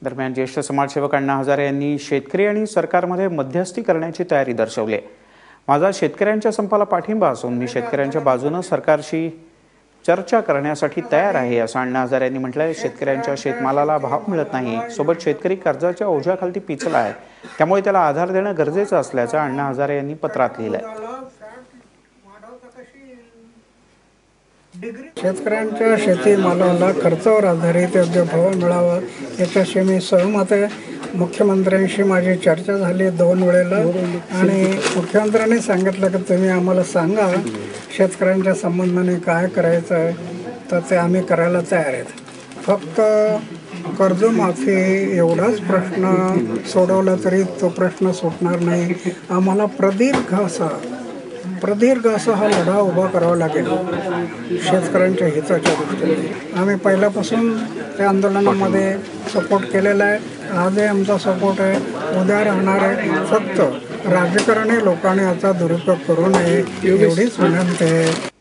दरम्यान ज्येष्ठ समाजसेवक अण्णा हजारे यांनी शेतकरी आणि सरकारमध्ये मध्यस्थी करण्याची तयारी दर्शवली आहे। माझा शेतकऱ्यांच्या संपाला पाठिंबा असून मी शेतकऱ्यांच्या बाजूने सरकारशी चर्चा करण्यासाठी तयार आहे असं अण्णा हजारे यांनी म्हटलंय। शेतकऱ्यांच्या शेतमालाला भाव मिळत नाही, सोबत शेतकरी कर्जाच्या ओझ्याखाली पिचला आहे, त्यामुळे त्याला आधार देणं गरजेचं असल्याचं अण्णा हजारे यांनी पत्रात लिहिलंय। शेतकऱ्यांच्या शेतीमालाला खर्चावर आधारित योग्य भाव मिळावा याच्याशी मी सहमत आहे। मुख्यमंत्र्यांशी माझी चर्चा झाली 2 वेळेला आणि मुख्यमंत्र्यांनी सांगितलं की तुम्ही आम्हाला सांगा शेतकऱ्यांच्या संबंधाने काय करायचं आहे, तर ते आम्ही करायला तयार आहेत। फक्त कर्जमाफी एवढाच प्रश्न सोडवला तरी तो प्रश्न सुटणार नाही। आम्हाला प्रदीर्घ असा हा लढा उभा करावा लागेल शेतकऱ्यांच्या हिताच्या दृष्टीने। आम्ही पहिल्यापासून त्या आंदोलनामध्ये सपोर्ट केलेला आहे, आजही आमचा सपोर्ट आहे, उद्या राहणार आहे। फक्त राजकारणी लोकांनी याचा दुरुपयोग करू नये एवढीच विनंती आहे।